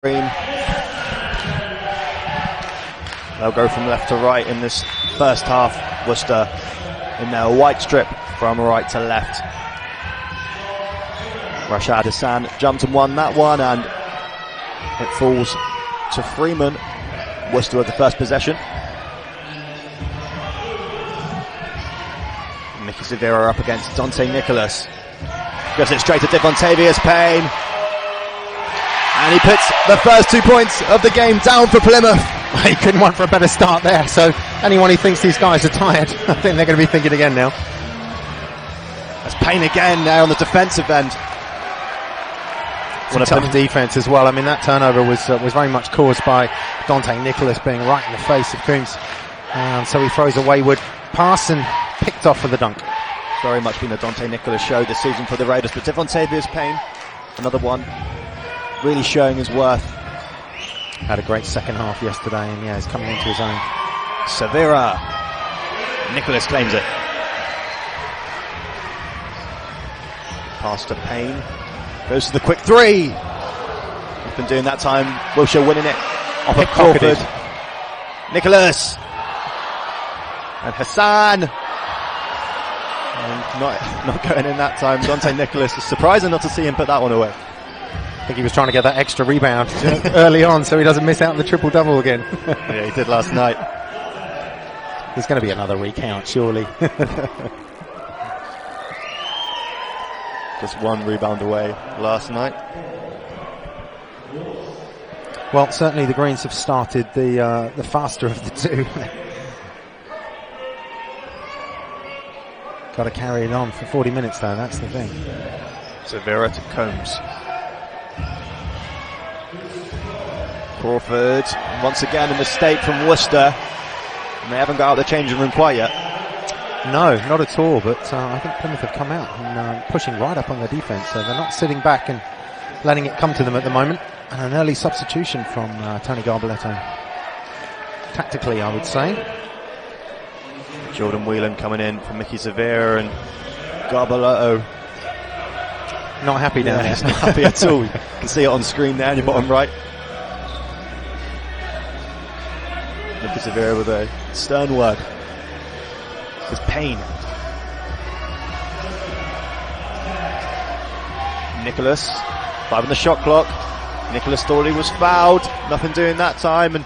They'll go from left to right in this first half. Worcester in their white strip from right to left. Rashad Hassan jumped and won that one, and it falls to Freeman. Worcester with the first possession. Mickey Severa up against Dante Nicholas. Gives it straight to Devontavious Payne. And he puts the first 2 points of the game down for Plymouth. He couldn't want for a better start there. So anyone who thinks these guys are tired, I think they're going to be thinking again now. That's Payne again now on the defensive end. What a tough defence as well. I mean, that turnover was very much caused by Dante Nicholas being right in the face of Coombs. So he throws a wayward pass and picked off for the dunk. Very much been a Dante Nicholas show this season for the Raiders, but Devontavious Payne, another one, really showing his worth. Had a great second half yesterday, and yeah, he's coming into his own. Severa. Nicholas claims it. Pass to Payne. Goes to the quick three. He's been doing that time. Wilshire winning it off of Crawford. Nicholas. And Hassan. And not going in that time. Dante Nicholas is surprising not to see him put that one away. I think he was trying to get that extra rebound early on so he doesn't miss out on the triple-double again. Yeah, he did last night. There's going to be another recount, surely. Just one rebound away last night. Well, certainly the Greens have started the faster of the two. Got to carry it on for 40 minutes though, that's the thing. Severa to Combs. Crawford, once again a mistake from Worcester. And they haven't got out of the changing room quite yet. No, not at all, but I think Plymouth have come out and pushing right up on their defence, so they're not sitting back and letting it come to them at the moment. And an early substitution from Tony Garboletto. Tactically, I would say. Jordan Whelan coming in for Mickey Severa, and Garboletto not happy down there. He's not happy at all. You can see it on screen there in your bottom right. Mickey Severa with a stern word. This is Payne. Nicholas, 5 on the shot clock. Nicholas thought he was fouled. Nothing doing that time, and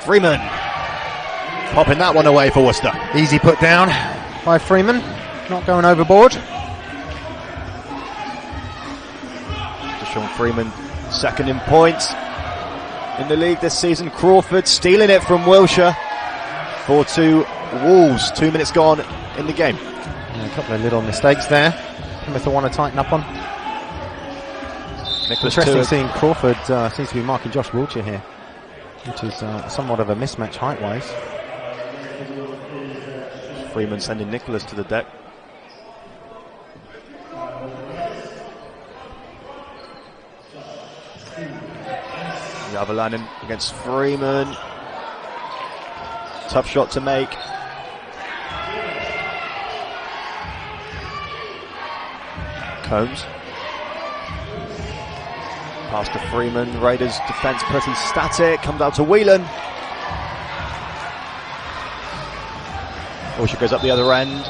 Freeman popping that one away for Worcester. Easy put down by Freeman, not going overboard. Sean Freeman, second in points in the league this season. Crawford stealing it from Wilshire. 4-2 Wolves. 2 minutes gone in the game. Yeah, a couple of little mistakes there. Plymouth will want to tighten up on. Nicholas interesting seeing Crawford seems to be marking Josh Wiltshire here, which is somewhat of a mismatch height-wise. Freeman sending Nicholas to the deck. Javalainen against Freeman. Tough shot to make. Combs. Pass to Freeman. Raiders defence pretty static. Comes out to Whelan. Wilshire goes up the other end.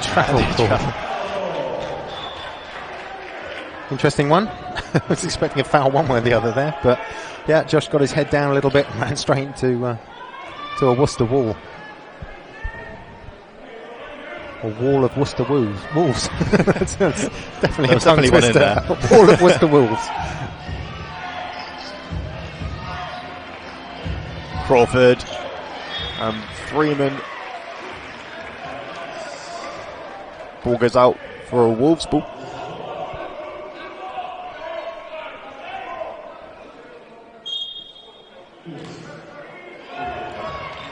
Travel call. Interesting one. I was expecting a foul one way or the other there, but yeah, Josh got his head down a little bit and ran straight into a Worcester wall. A wall of Worcester Wolves. that's definitely a tongue twister. A wall of Worcester Wolves. Crawford. Freeman. Ball goes out for a Wolves ball.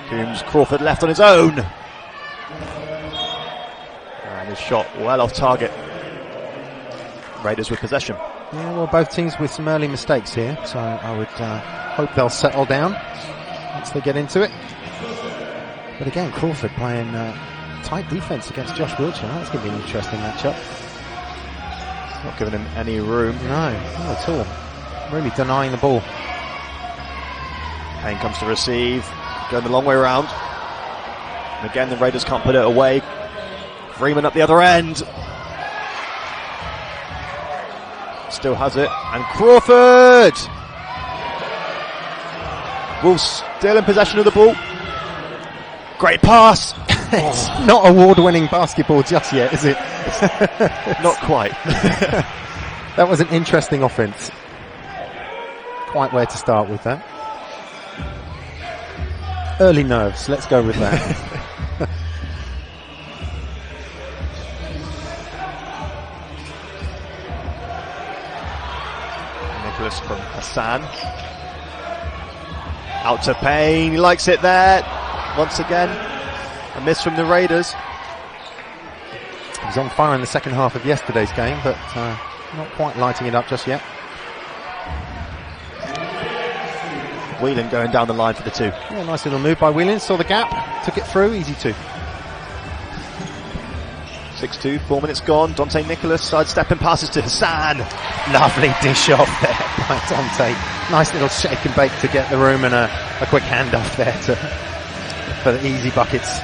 Coombs, Crawford left on his own. And his shot well off target. Raiders with possession. Yeah, well, both teams with some early mistakes here, so I would hope they'll settle down once they get into it. But again, Crawford playing tight defence against Josh Wiltshire. That's going to be an interesting matchup. Not giving him any room. No, not at all. really denying the ball. Payne comes to receive, going the long way around. And again, the Raiders can't put it away. Freeman up the other end. Still has it. And Crawford! Wolves still in possession of the ball. Great pass. It's not award-winning basketball just yet, is it? Not quite. That was an interesting offence. Quite where to start with that. Early nerves, let's go with that. Nicholas from Hassan. Out to Payne, he likes it there. Once again, a miss from the Raiders. He was on fire in the second half of yesterday's game, but not quite lighting it up just yet. Whelan going down the line for the two. Yeah, nice little move by Whelan, saw the gap, took it through, easy two. 6-2, 4 minutes gone. Dante Nicholas sidestepping passes to Hassan. Lovely dish off there by Dante. Nice little shake and bake to get the room, and a quick handoff there for the easy buckets.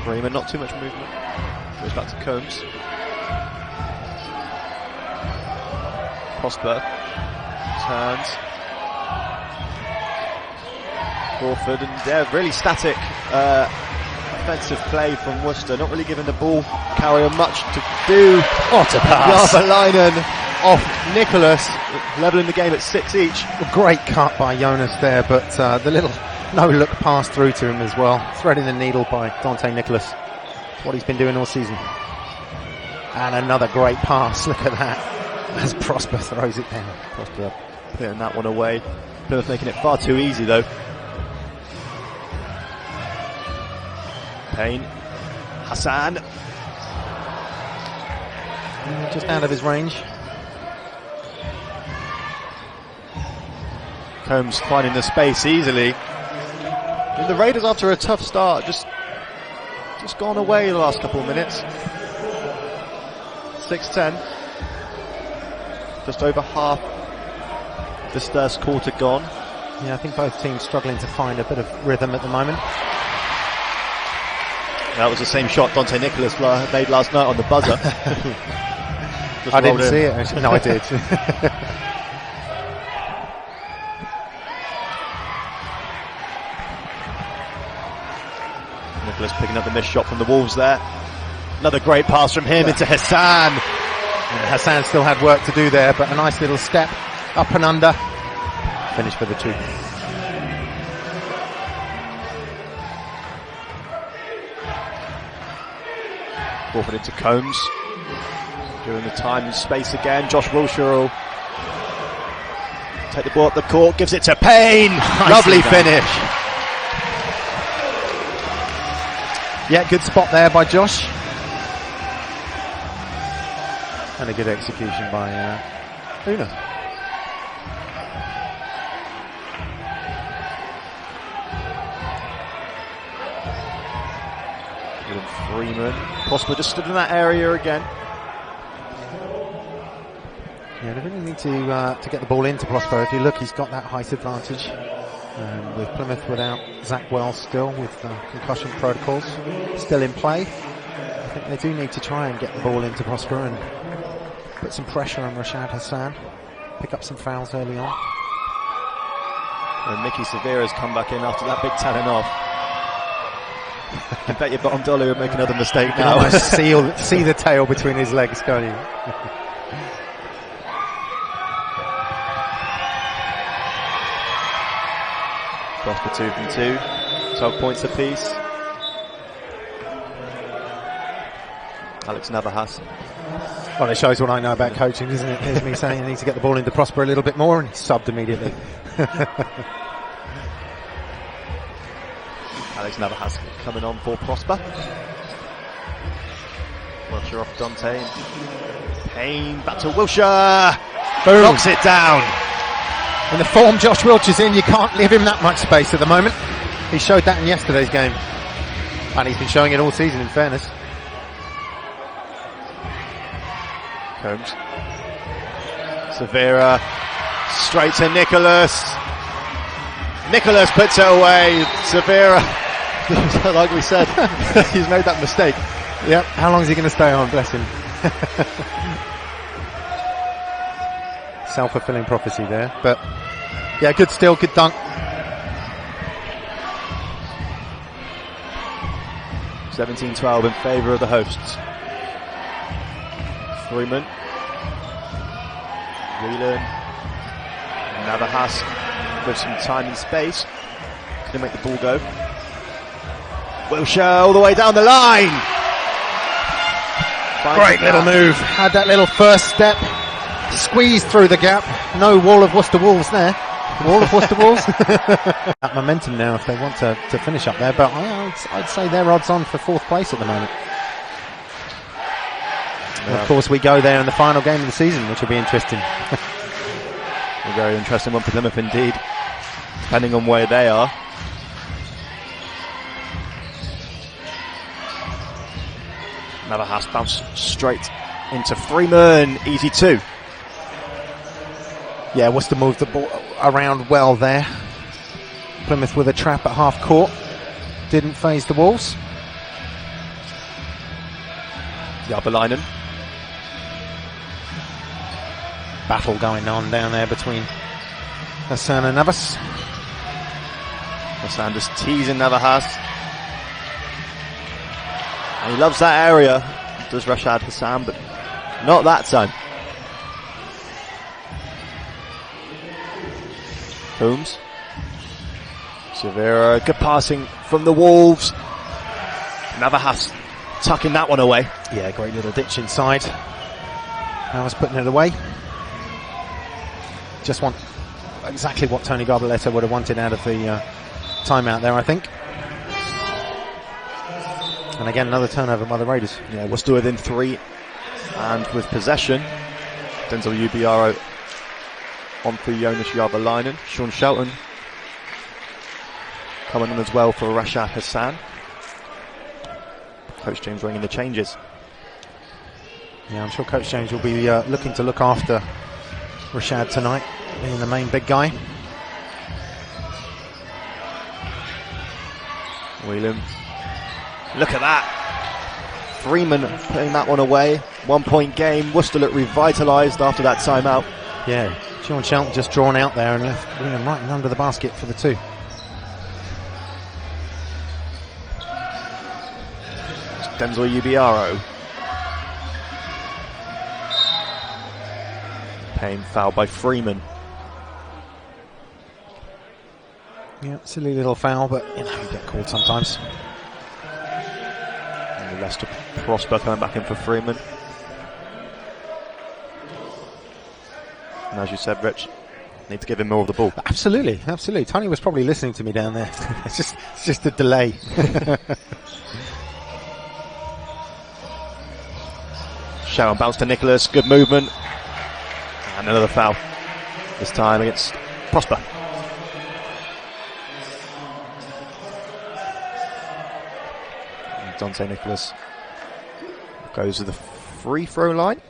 Freeman, not too much movement. Goes back to Combs. Prosper turns. Crawford, and really static offensive play from Worcester, not really giving the ball carrier much to do. What a pass! Jarvalainen off Nicholas, levelling the game at 6 each. A great cut by Jonas there, but the little no-look pass through to him as well. Threading the needle by Dante Nicholas. That's what he's been doing all season. And another great pass, look at that, as Prosper throws it down. Prosper putting that one away. Plymouth making it far too easy though. Payne, Hassan. Just out of his range. Combs finding the space easily. And the Raiders, after a tough start, just gone away the last couple of minutes. 6-10. Just over half this first quarter gone. Yeah, I think both teams struggling to find a bit of rhythm at the moment. That was the same shot Dante Nicholas made last night on the buzzer. I didn't see it, actually. No, I did. Nicholas picking up the missed shot from the Wolves there. Another great pass from him into Hassan. Yeah, Hassan still had work to do there, but a nice little step up and under. Finish for the two. Crawford into Combs. Doing the time and space again. Josh Wilshere will take the ball up the court, gives it to Payne. Lovely finish. Yeah, good spot there by Josh. And a good execution by Una. Freeman. Prosper just stood in that area again. Yeah, they really need to get the ball into Prosper. If you look, he's got that height advantage. With Plymouth without Zach Wells still, with concussion protocols still in play, I think they do need to try and get the ball into Prosper and put some pressure on Rashad Hassan, pick up some fouls early on. And Mickey Severa's come back in after that big telling off. I bet your bottom dollar will make another mistake now. Almost see the tail between his legs, can't you? Prosper 2 from 2, 12 points apiece. Alex Navahas. Well, it shows what I know about coaching, doesn't it? Here's me saying he needs to get the ball into Prosper a little bit more, and he's subbed immediately. Alex Navahas coming on for Prosper. Wilshere off Dante. Payne back to Wilshere. Boom. Knocks it down. In the form Josh Wilshere's in, you can't leave him that much space at the moment. He showed that in yesterday's game. And he's been showing it all season, in fairness. Combs. Severa. Straight to Nicholas. Nicholas puts it away. Severa, like we said, he's made that mistake. Yep. How long is he going to stay on? Bless him. Self-fulfilling prophecy there. But yeah, good steal, good dunk. 17-12 in favour of the hosts. Freeman. Whelan. Navahas with some time and space. Couldn't make the ball go. Wilshire all the way down the line. Great little move. Had that little first step. Squeezed through the gap. No wall of Worcester Wolves there. Wall of Worcester Wolves. That momentum now if they want to finish up there. But I'd say they're odds on for 4th place at the moment. And of course we go there in the final game of the season, which will be interesting. A very interesting one for Plymouth indeed, depending on where they are. Navahas bounce straight into Freeman, easy 2. Yeah, Worcester moved the ball around well there. Plymouth with a trap at half court. Didn't phase the Wolves. Jabalainen. Battle going on down there between Hassan and Navas. Hassan just teasing Navahas. And he loves that area, does Rashad Hassan, but not that time. Holmes. Severa, good passing from the Wolves. Navahas tucking that one away. Yeah, great little ditch inside. Navas putting it away. Just want exactly what Tony Garbaletta would have wanted out of the timeout there, I think. And again, another turnover by the Raiders. Yeah, Worcester within 3 and with possession. Denzel Ubiaro on for Jonas Jabalainen. Sean Shelton coming on as well for Rashad Hassan. Coach James ringing the changes. Yeah, I'm sure Coach James will be looking to look after Rashad tonight, being the main big guy. Whelan. Look at that. Freeman putting that one away. 1 point game. Worcester looked revitalised after that timeout. Yeah, Sean Shelton just drawn out there and left Whelan right under the basket for the 2. Denzel Ubiaro. Payne fouled by Freeman. Yeah, silly little foul, but you know, you get called sometimes. And the Leicester Prosper coming back in for Freeman. And as you said, Rich, need to give him more of the ball. Absolutely, absolutely. Tony was probably listening to me down there. it's just a delay. Sharon bounce to Nicholas, good movement. And another foul. This time against Prosper. And Dante Nicholas goes to the free throw line.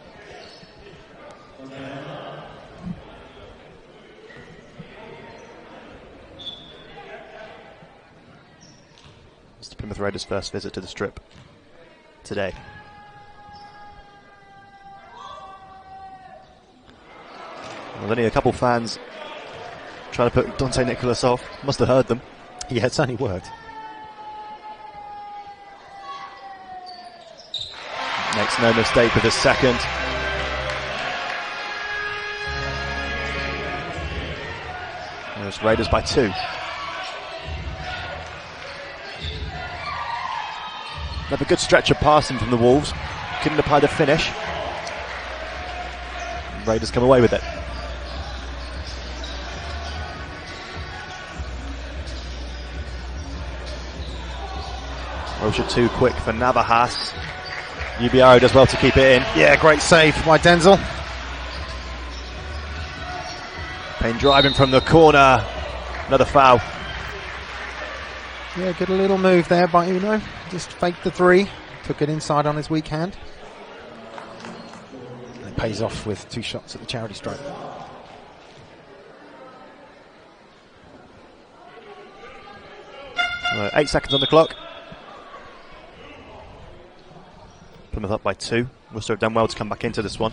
It's the Plymouth Raiders' first visit to the Strip today. Well, only a couple fans trying to put Dante Nicholas off. Must have heard them. Yeah, it's only worked. Makes no mistake with his second. There's Raiders by 2. Another good stretch of passing from the Wolves. Couldn't apply the finish. Raiders come away with it. Wilshire too quick for Navahas. Ubiaro does well to keep it in. Yeah, great save by Denzel. Payne driving from the corner. Another foul. Yeah, good little move there by Uno. Just faked the 3. Took it inside on his weak hand. And pays off with 2 shots at the charity stripe. Well, 8 seconds on the clock. Plymouth up by 2. Worcester have done well to come back into this one.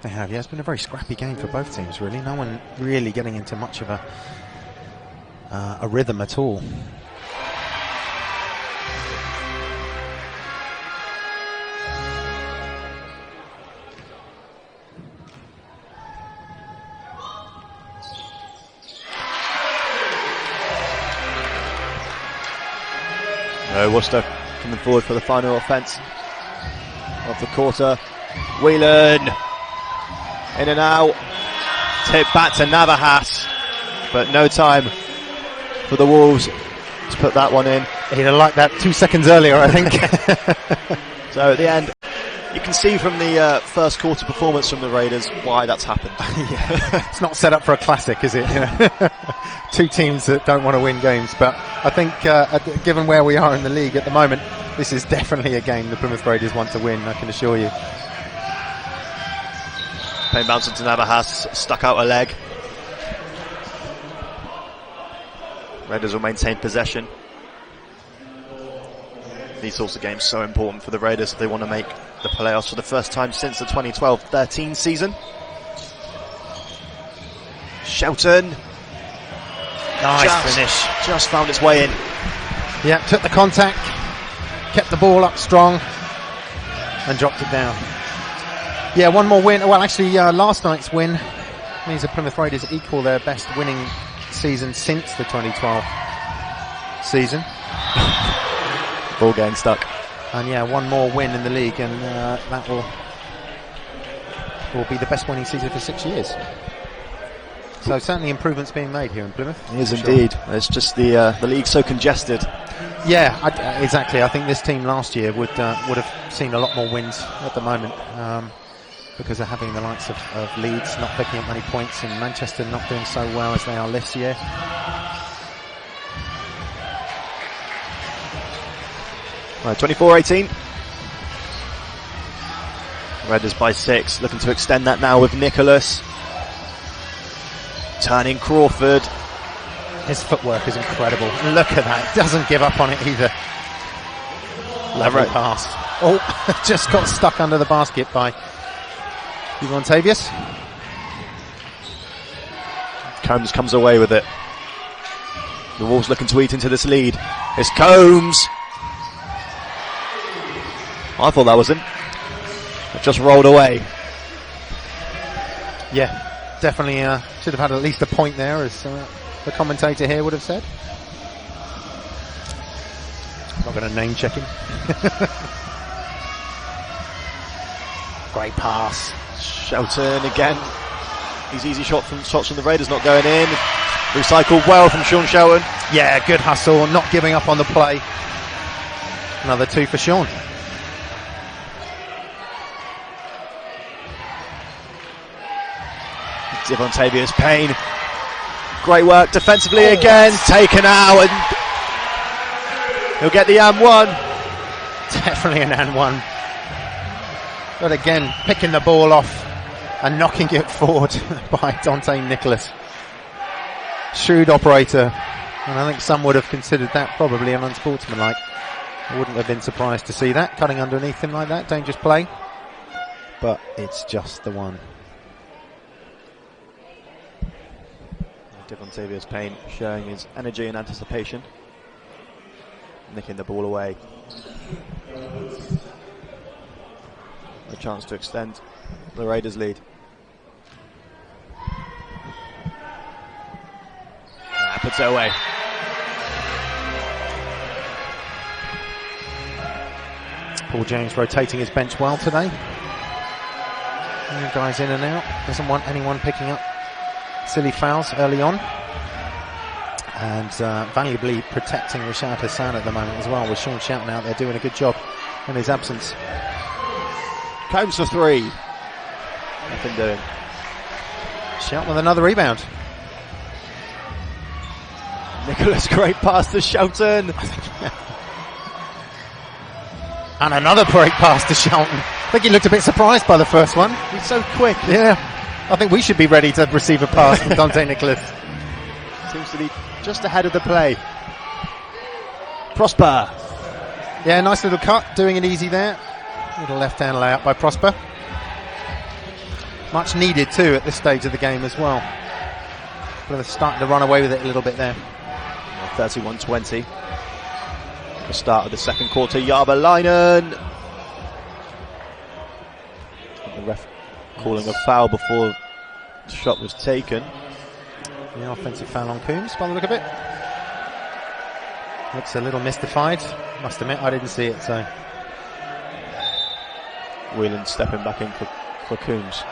They have, yeah. It's been a very scrappy game for both teams, really. No one really getting into much of a rhythm at all. Worcester coming forward for the final offence of the quarter. Whelan in and out, tip back to Navahas, but no time for the Wolves to put that one in. He'd have liked that 2 seconds earlier, I think. So at the end, you can see from the first quarter performance from the Raiders why that's happened. Yeah. It's not set up for a classic, is it? You know? 2 teams that don't want to win games, but I think given where we are in the league at the moment, this is definitely a game the Plymouth Raiders want to win, I can assure you. Payne bouncing to Navahas, stuck out a leg. Raiders will maintain possession. These sorts of games so important for the Raiders if they want to make the playoffs for the first time since the 2012-13 season. Shelton. Nice finish. Just found its way in. Yeah, took the contact, kept the ball up strong, and dropped it down. Yeah, one more win. Well, actually, last night's win means the Plymouth Raiders equal their best winning season since the 2012 season. Ball getting stuck. And yeah, one more win in the league, and that will be the best winning season for 6 years. So certainly improvements being made here in Plymouth. It is indeed. Sure. It's just the league's so congested. Yeah, exactly. I think this team last year would have seen a lot more wins at the moment because of having the likes of Leeds not picking up many points and Manchester not doing so well as they are this year. Right, 24-18. Raiders by 6, looking to extend that now with Nicholas. Turning Crawford. His footwork is incredible. Look at that, doesn't give up on it either. Lovely pass. Oh, just got stuck under the basket by Montavious. Combs comes away with it. The Wolves looking to eat into this lead. It's Combs. I thought that was him. It just rolled away. Yeah, definitely should have had at least a point there, as the commentator here would have said. Not going to name check him. Great pass. Shelton again. His easy shots from the Raiders not going in. Recycled well from Sean Shelton. Yeah, good hustle, not giving up on the play. Another 2 for Sean. Devontavious Payne. Great work defensively again. Taken out, and he'll get the and one. Definitely an and one. But again, picking the ball off and knocking it forward by Dante Nicholas. Shrewd operator. And I think some would have considered that probably an unsportsmanlike. I wouldn't have been surprised to see that. Cutting underneath him like that. Dangerous play. But it's just the one. Devontavious Payne showing his energy and anticipation. Nicking the ball away. A chance to extend the Raiders' lead. Puts it away. Paul James rotating his bench well today. New guys in and out. Doesn't want anyone picking up silly fouls early on. And valuably protecting Rashad Hassan at the moment as well, with Sean Shelton out there doing a good job in his absence. Combs for 3. Nothing doing. Shelton with another rebound. Nicholas, great pass to Shelton. And another great pass to Shelton. think he looked a bit surprised by the first one. He's so quick. Yeah. I think we should be ready to receive a pass from Dante Nicholas. Seems to be just ahead of the play. Prosper. Yeah, nice little cut, doing it easy there. Little left-hand layout by Prosper. Much needed too at this stage of the game as well. But they're starting to run away with it a little bit there. 31-20. The start of the second quarter. Jabalainen. The ref calling a foul before the shot was taken. The offensive foul on Coombs by the look of it. Looks a little mystified. Must admit, I didn't see it, so. Whelan stepping back in for Coombs.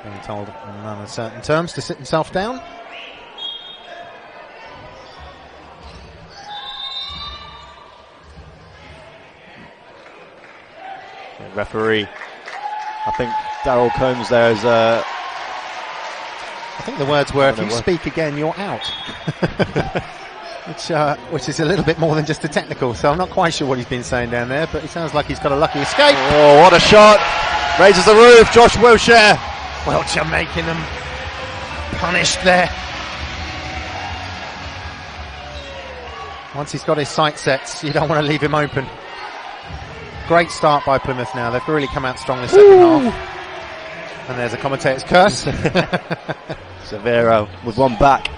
Being told in uncertain terms to sit himself down. The referee, I think Daryl Combs there is. I think the words were, if you speak again, you're out. Which is a little bit more than just a technical, so I'm not quite sure what he's been saying down there, but it sounds like he's got a lucky escape. Oh, what a shot! Raises the roof, Josh Wilshere. Wiltshire making them punished there. Once he's got his sight sets, you don't want to leave him open. Great start by Plymouth now. They've really come out strong the second half. And there's a commentator's curse. Severo with one back.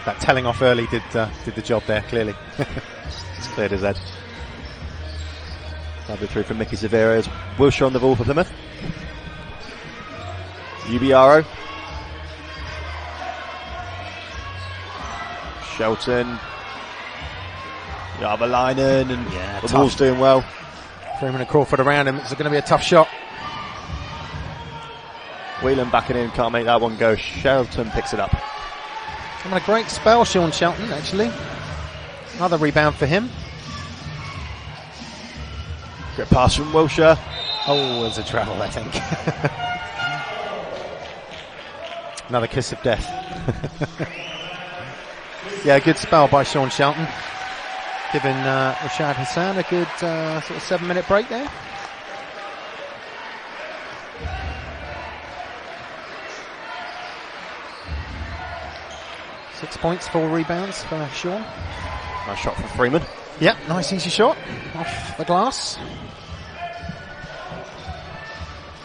That telling off early did the job there, clearly. It's cleared his head. Lovely through from Mickey Severo. Wilshere on the ball for Plymouth. Ubiaro. Shelton. Jabalainen, and the ball's doing well. Freeman and Crawford around him. It's going to be a tough shot. Whelan backing in, can't make that one go. Shelton picks it up. Having a great spell, Sean Shelton, actually. Another rebound for him. Great pass from Wilshere. Oh, there's a travel, I think. Another kiss of death. Yeah, good spell by Sean Shelton. Giving Rashad Hassan a good sort of 7-minute break there. Six points, 4 rebounds for Sean. Nice shot from Freeman. Yep, nice easy shot off the glass.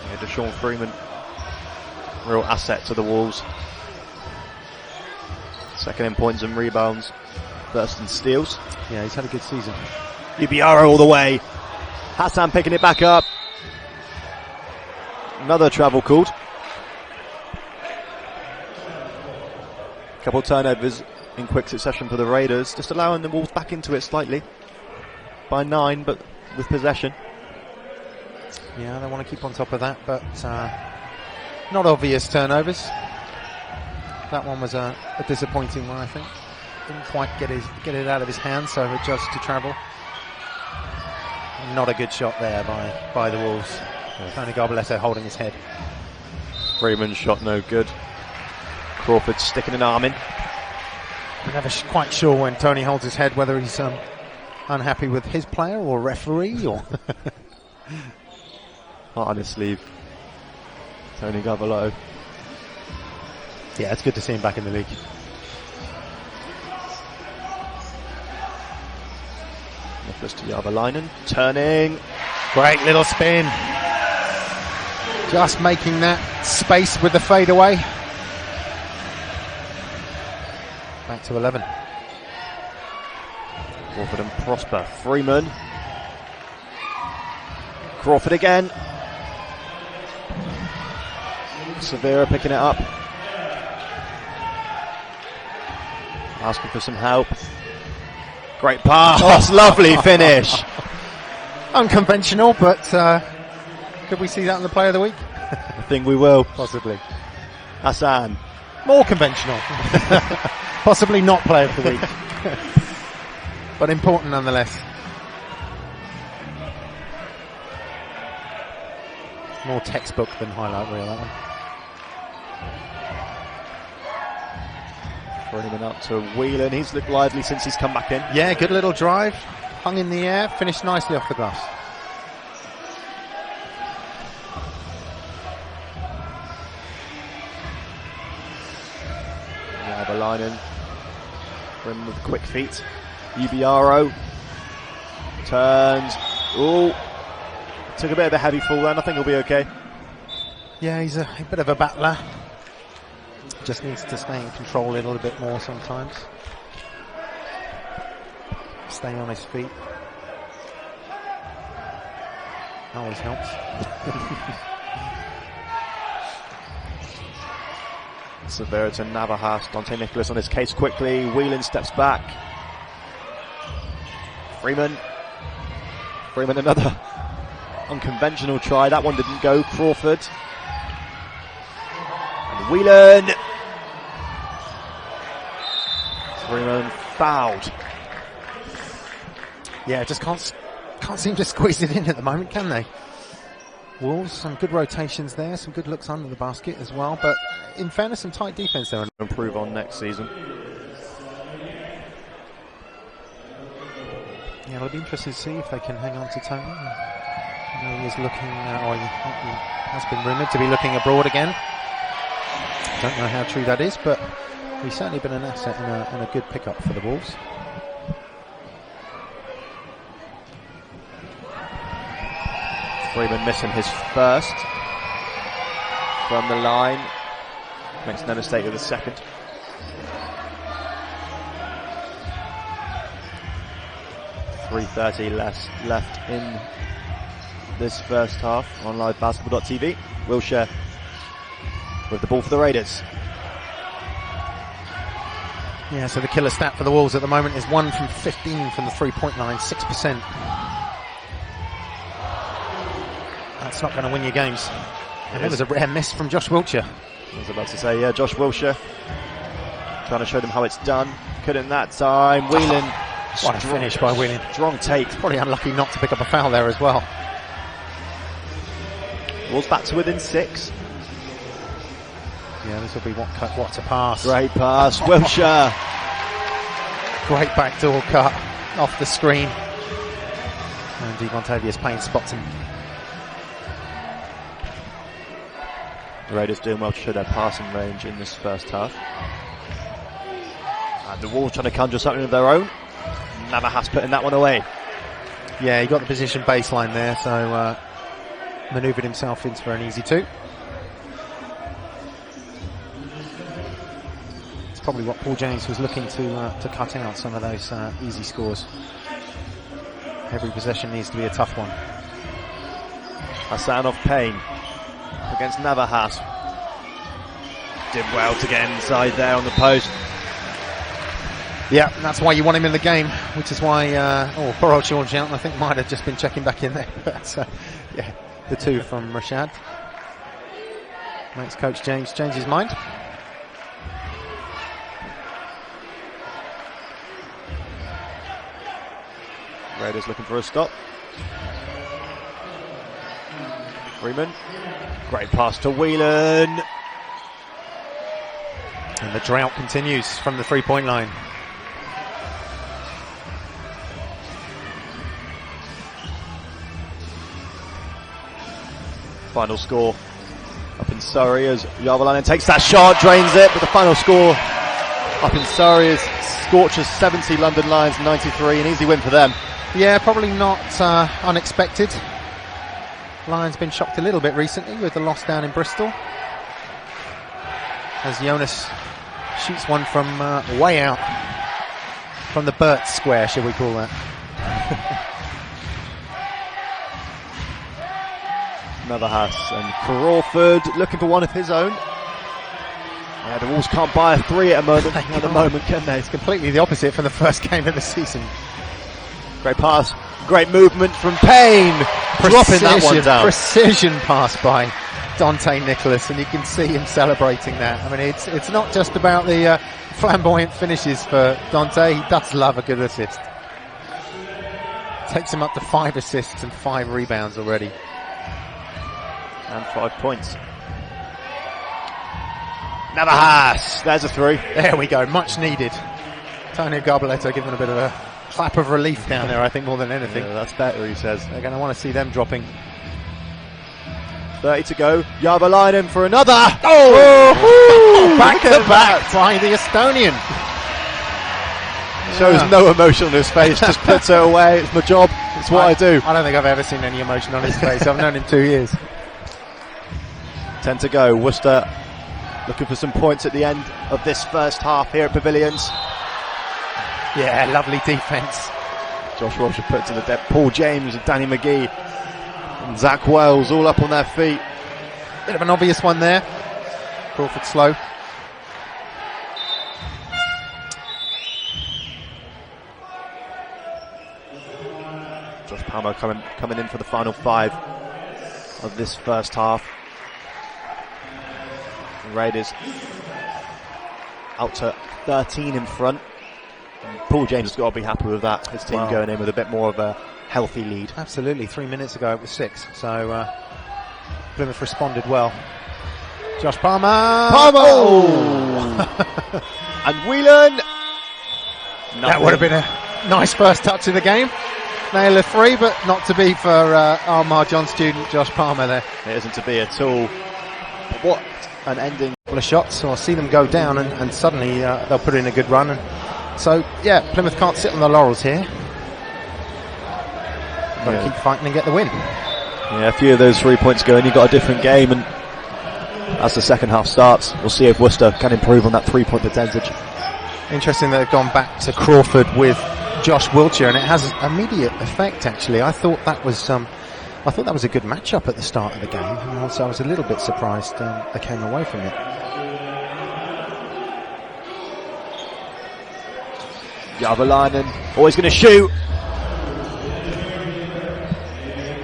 Yeah, Deshaun Freeman, real asset to the Wolves. Second in points and rebounds, first in steals. Yeah, he's had a good season. Ubiaro all the way. Hassan picking it back up. Another travel called. Couple turnovers in quick succession for the Raiders, just allowing the Wolves back into it slightly. By 9, but with possession. Yeah, they want to keep on top of that, but not obvious turnovers. That one was a disappointing one, I think. Didn't quite get it out of his hands, so adjusted to travel. Not a good shot there by the Wolves. Tony Garbaletto holding his head. Freeman's shot no good. Crawford sticking an arm in. I'm never quite sure when Tony holds his head whether he's unhappy with his player or referee or. Heart on his sleeve. Tony Garbaletto. Yeah, it's good to see him back in the league. Nicholas to Jabalainen, turning. Great little spin. Just making that space with the fadeaway. Back to 11. Crawford and Prosper. Freeman. Crawford again. Severo picking it up. Asking for some help. Great pass. Lovely finish. Unconventional, but could we see that in the Player of the Week? I think we will. Possibly. Hassan. More conventional. Possibly not Player of the Week. But important nonetheless. More textbook than highlight reel, that one. Freeman up to Whelan. He's looked lively since he's come back in. Yeah, good little drive. hung in the air, finished nicely off the glass. Lavalainen, Brim with quick feet. Ubiaro turns. Ooh, took a bit of a heavy fall then. I think he'll be okay. Yeah, he's a bit of a battler. Just needs to stay in control a little bit more sometimes. Stay on his feet. Always helps. Severita, Navajas, Dante Nicholas on his case quickly. Whelan steps back. Freeman, another unconventional try. That one didn't go. Crawford. And Whelan. Freeman fouled. Yeah, just can't seem to squeeze it in at the moment, can they? Wolves, some good rotations there, some good looks under the basket as well, but in fairness, some tight defence there. Improve on next season. Yeah, it'll be interesting to see if they can hang on to Tony. I know he is looking, or he has been rumoured to be looking abroad again. Don't know how true that is, but he's certainly been an asset and a good pickup for the Wolves. Freeman missing his first from the line. Makes no mistake with the second. .330 left in this first half on livebasketball.tv. Wilshere with the ball for the Raiders. Yeah, so the killer stat for the Wolves at the moment is 1 from 15 from the 3-point line, 6%. That's not going to win you games. And it was a rare miss from Josh Wilshere. I was about to say, yeah, Josh Wilshere trying to show them how it's done. Couldn't that time. Whelan. What a finish by Whelan. Strong take. Probably unlucky not to pick up a foul there as well. Wolves back to within 6. Yeah, this will be what a pass. Great pass. Wilshere. Great backdoor cut off the screen. And Devontavious Payne spots him. The Raiders doing well to show their passing range in this first half. And the Wolves trying to conjure something of their own. Navajas putting that one away. Yeah, he got the position baseline there, so manoeuvred himself into for an easy 2. It's probably what Paul James was looking to cut out, some of those easy scores. Every possession needs to be a tough one. Hassan off Payne against Navajas. Did well to get inside there on the post. Yeah, that's why you want him in the game, which is why, poor old Sean Shelton, I think, might have just been checking back in there. But, yeah, the 2 from Rashad. Makes Coach James change his mind. Raiders looking for a stop. Freeman. Great pass to Whelan. And the drought continues from the 3-point line. Final score up in Surrey as Lavalainen takes that shot, drains it, but the final score up in Surrey is Scorchers 70, London Lions 93, an easy win for them. Yeah, probably not unexpected. Lions been shocked a little bit recently with the loss down in Bristol. As Jonas shoots one from way out. From the Burt square, shall we call that. Navajas and Crawford looking for one of his own. Yeah, the Wolves can't buy a 3 at the moment, can they? It's completely the opposite from the first game of the season. Great pass, great movement from Payne. Dropping that one down. Precision pass by Dante Nicholas, and you can see him celebrating that. I mean, it's not just about the flamboyant finishes for Dante. He does love a good assist. Takes him up to 5 assists and 5 rebounds already. And 5 points. Navajas, there's a 3. There we go, much needed. Antonio Garbaletto giving a bit of a clap of relief down there, I think, more than anything. Yeah, that's better, he says. They're going to want to see them dropping. 30 to go. Javalainen for another. Back to back by the Estonian. Shows no emotion on his face, just puts it away. It's my job, it's what I do. I don't think I've ever seen any emotion on his face. I've known him 2 years. 10 to go. Worcester looking for some points at the end of this first half here at Pavilions. Yeah, lovely defence. Josh Walsh put it to the depth. Paul James and Danny McGee and Zach Wells all up on their feet. Bit of an obvious one there. Crawford slow. Josh Palmer coming in for the final 5 of this first half. The Raiders out to 13 in front. And Paul James has got to be happy with that. His team going in with a bit more of a healthy lead. Absolutely. 3 minutes ago it was 6. So Plymouth responded well. Josh Palmer. And Whelan. That would have been a nice first touch of the game. Nail a 3, but not to be for Armagh John student Josh Palmer there. It isn't to be at all. But what an ending. Couple of shots, so I'll see them go down and suddenly they'll put in a good run. And so, yeah, Plymouth can't sit on the laurels here. Got to keep fighting and get the win. Yeah, a few of those 3 points going, you've got a different game, and as the second half starts, we'll see if Worcester can improve on that 3-point percentage. Interesting that they've gone back to Crawford with Josh Wiltshire, and it has immediate effect. Actually, I thought that was a good matchup at the start of the game, and also I was a little bit surprised they came away from it. Javalainen always going to shoot.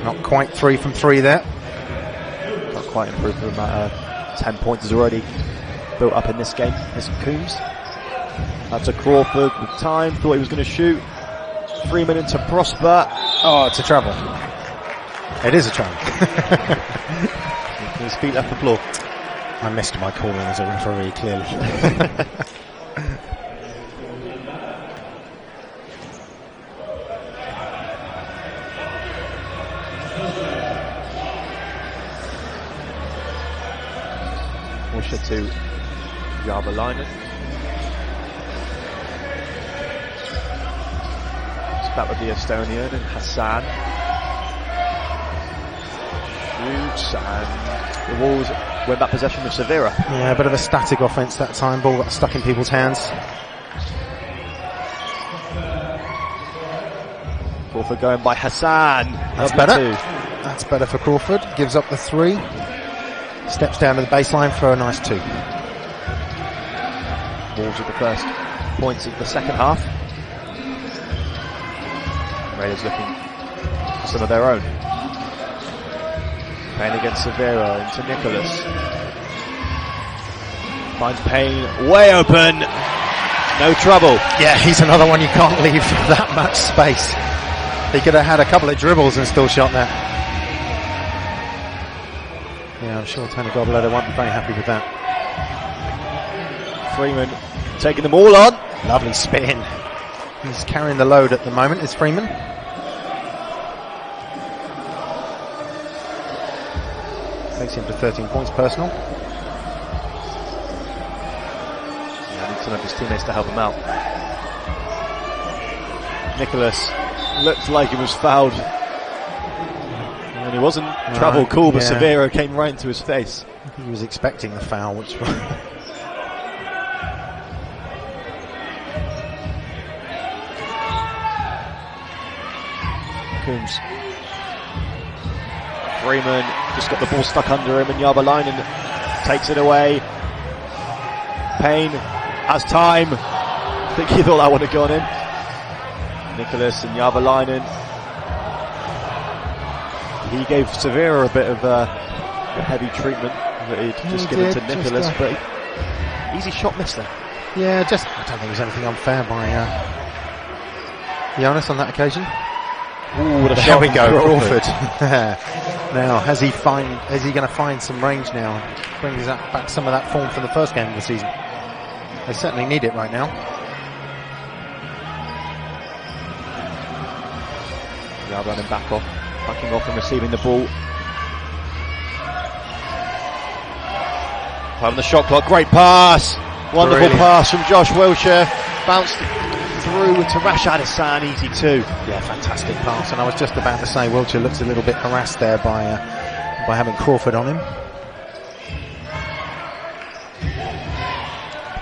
Not quite 3 from 3 there. Not quite improved from 10 points is already built up in this game. There's Coombs. That's a Crawford with time. Thought he was going to shoot. Freeman into Prosper. Oh, it's a travel. It is a travel. His feet left the floor. I missed my calling as a referee, clearly. Worcester to Javalainen. Back with the Estonian and Hassan. Shoots, and the Wolves went back possession of Severa. Yeah, a bit of a static offence that time. Ball got stuck in people's hands. Crawford going by Hassan. That's better. That's better for Crawford. Gives up the 3. Steps down to the baseline for a nice 2. Wolves with the first points of the second half. Raiders looking for some of their own. Payne against Severa into Nicholas. Finds Payne way open. No trouble. Yeah, he's another one you can't leave that much space. He could have had a couple of dribbles and still shot that. Yeah, I'm sure Tony Gobletto won't be very happy with that. Freeman taking them all on. Lovely spin. He's carrying the load at the moment, is Freeman. Takes him to 13 points personal. Yeah, I need some of his teammates to help him out. Nicholas looked like he was fouled. And he wasn't. Travel cool, but Severa came right into his face. I think he was expecting the foul, which was... Coombs. Freeman just got the ball stuck under him, and Javalainen takes it away. Payne has time. I think he thought that would have gone in. Nicholas and Javalainen. He gave Severa a bit of heavy treatment that he'd just given to Nicholas, but easy shot missed there. Yeah, I don't think there was anything unfair by Jonas on that occasion. Ooh, what a there shot we go, Crawford. Now, is he going to find some range now and bring back some of that form from the first game of the season? They certainly need it right now. Now running backing off and receiving the ball. Having the shot clock, great pass. Wonderful Brilliant pass from Josh Wilshere. Bounced through to Rashad Hassan, easy too. Yeah, fantastic pass. And I was just about to say, Wiltshire looks a little bit harassed there by having Crawford on him.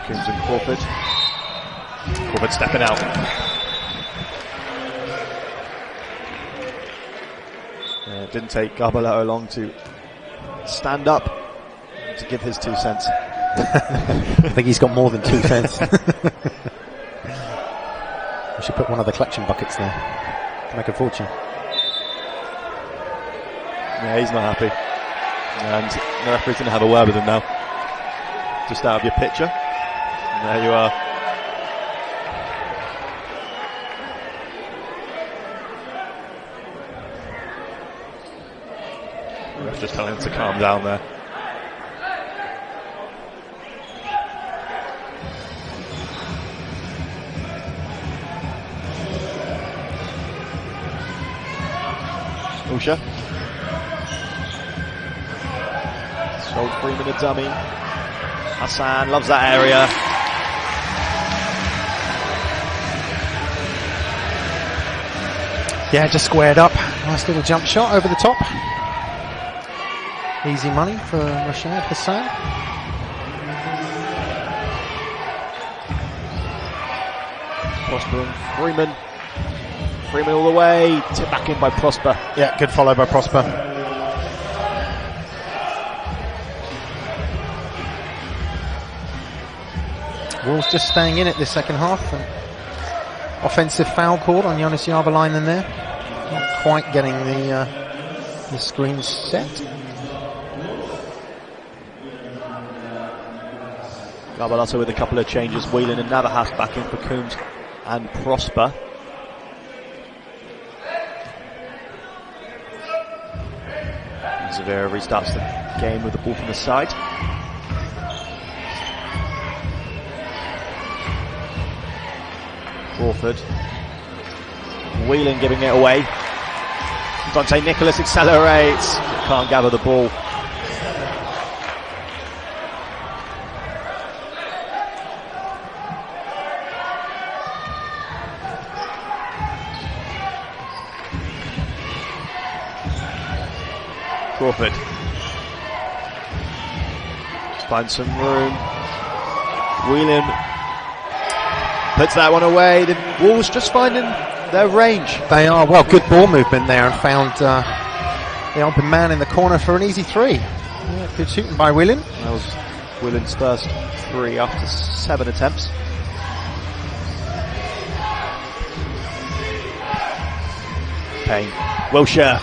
Coombs and Crawford. Crawford stepping out. Yeah, it didn't take Garbaletto long to stand up to give his 2 cents. I think he's got more than 2 cents. We should put one of the collection buckets there to make a fortune. Yeah, he's not happy. And the referee's going to have a word with him now. Just out of your picture. And there you are. The ref just telling him to calm down there. Wilshere. Sold Freeman a dummy. Hassan loves that area. Yeah, just squared up. Nice little jump shot over the top. Easy money for Rashad Hassan. Prosper and Freeman. Freeman all the way. Tip back in by Prosper. Yeah, good follow by Prosper. Wolves just staying in it this second half. Offensive foul called on Jonas Järvelainen there. Not quite getting the screen set. Garbaletto with a couple of changes. Whelan and Navahas back in for Coombs and Prosper. Zavira restarts the game with the ball from the side. Crawford. Whelan giving it away. Dante Nicholas accelerates. Can't gather the ball. Crawford. Just find some room. Whelan puts that one away. The Wolves just finding their range. They are, well, good ball movement there and found the open man in the corner for an easy 3. Yeah, good shooting by Whelan. That was Whelan's first 3 after 7 attempts. Payne. Wilshere.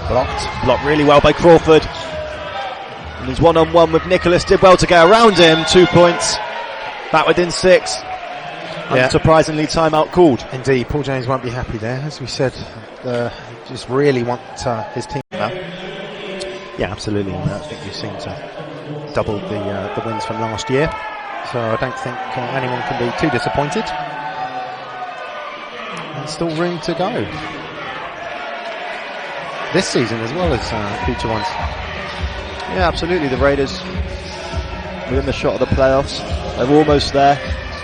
Blocked really well by Crawford. And he's one-on-one with Nicholas. Did well to get around him. 2 points. Back within 6. Yeah. Unsurprisingly, timeout called. Indeed, Paul James won't be happy there. As we said, just really want his team now. Yeah, absolutely. I think we've seen to double the wins from last year. So I don't think anyone can be too disappointed. And still room to go. This season as well as future ones. Yeah, absolutely. The Raiders within the shot of the playoffs. They're almost there.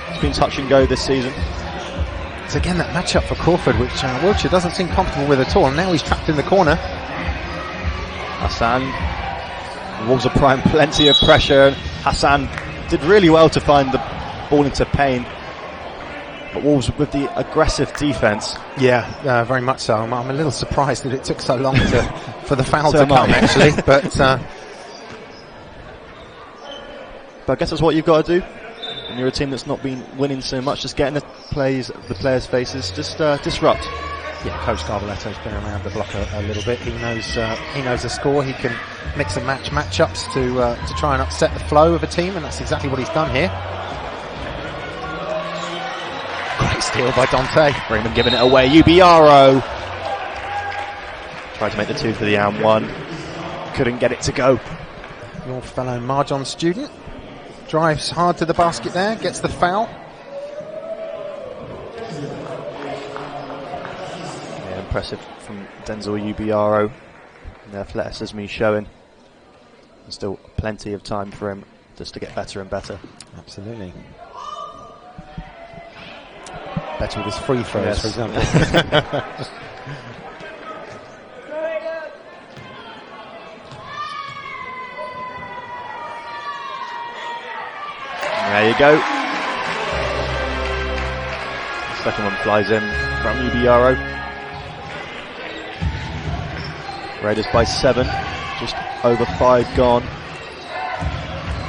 It's been touch and go this season. It's again that matchup for Crawford, which Wiltshire doesn't seem comfortable with at all. And now he's trapped in the corner. Hassan. The Wolves are applying plenty of pressure. Hassan did really well to find the ball into Payne. But Wolves with the aggressive defence. Yeah, very much so. I'm a little surprised that it took so long for the foul to come, actually. But I guess that's what you've got to do. And you're a team that's not been winning so much. Just get in the players' faces. Just disrupt. Yeah, Coach Garbaletto's been around the block a little bit. He knows the score. He can mix and match matchups to try and upset the flow of a team, and that's exactly what he's done here. Great steal by Dante. Freeman giving it away. Ubiaro tried to make the 2 for the and 1. Couldn't get it to go. Your fellow Marjon student drives hard to the basket there, gets the foul. Yeah, impressive from Denzel Ubiaro. The athleticism he's showing. There's still plenty of time for him just to get better and better. Absolutely. Better with his free throws, Yes. for example. There you go. The second one flies in from Ubiaro. Raiders by 7, just over 5 gone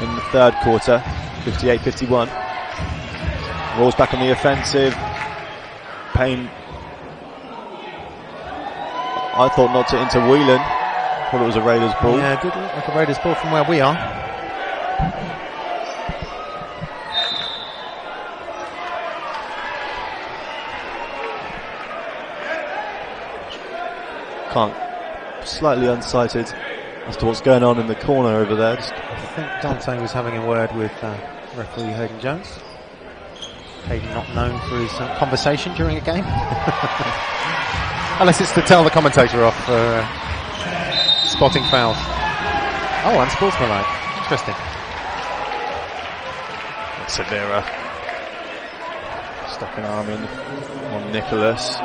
in the third quarter, 58-51. Rolls back on the offensive. Payne, I thought knocked it into Whelan. Thought it was a Raiders ball. Yeah, it did look like a Raiders ball from where we are. Slightly unsighted as to what's going on in the corner over there. I think Dante was having a word with referee Hayden Jones. Hayden not known for his conversation during a game. Unless it's to tell the commentator off for spotting fouls. Oh, unsportsmanlike. Interesting. Severa stuck an arm in on Nicholas.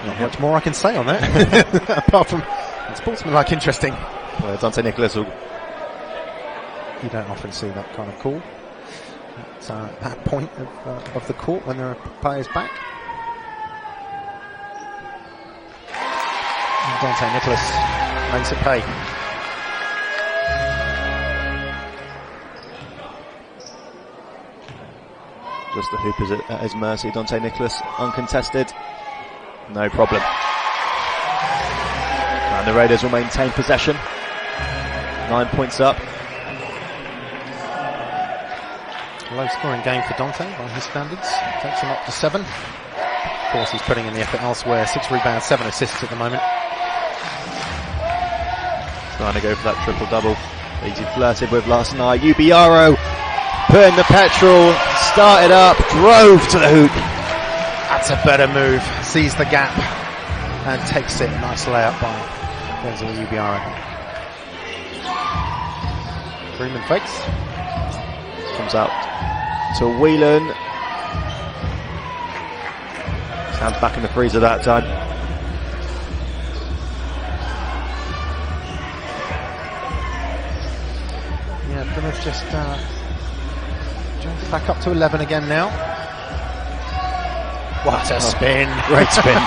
Not much more I can say on that, apart from unsportsmanlike interesting. Well, Dante Nicholas will. You don't often see that kind of call at that point of the court when there are players back. And Dante Nicholas makes it pay. Just the hoop is at his mercy. Dante Nicholas uncontested. No problem. And the Raiders will maintain possession. 9 points up. Low scoring game for Dante by his standards. Takes him up to 7. Of course, he's putting in the effort elsewhere. 6 rebounds, 7 assists at the moment. Trying to go for that triple-double that he flirted with last night. Ubiaro putting the petrol, started up, drove to the hoop. That's a better move. Sees the gap and takes it. Nice layup by Denzel Ubiaro. Freeman fakes. Comes out to Whelan. His hands back in the freezer that time. Yeah, Plymouth just jumped back up to 11 again now. What a spin. Great spin.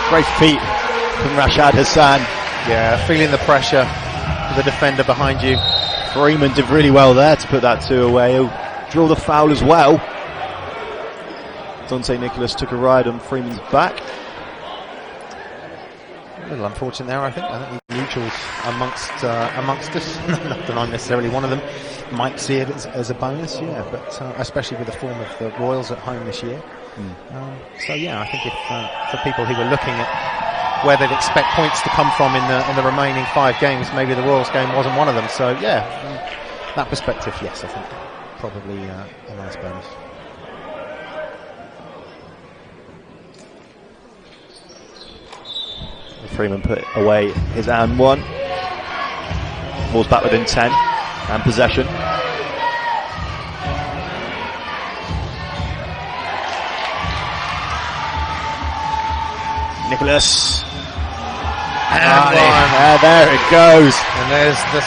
Great feet from Rashad Hassan. Yeah, feeling the pressure of the defender behind you. Freeman did really well there to put that 2 away. He'll draw the foul as well. Dante Nicholas took a ride on Freeman's back. A little unfortunate there, I think. I think the neutrals amongst us, not that I'm necessarily one of them, might see it as a bonus, yeah, but especially with the form of the Royals at home this year. So yeah, I think if for people who were looking at where they'd expect points to come from in the remaining 5 games, maybe the Royals game wasn't one of them. So yeah, from that perspective, yes, I think probably a nice bonus. Freeman put away his and 1. Ball's back within 10 and possession. Nicholas. And there it goes. And there's the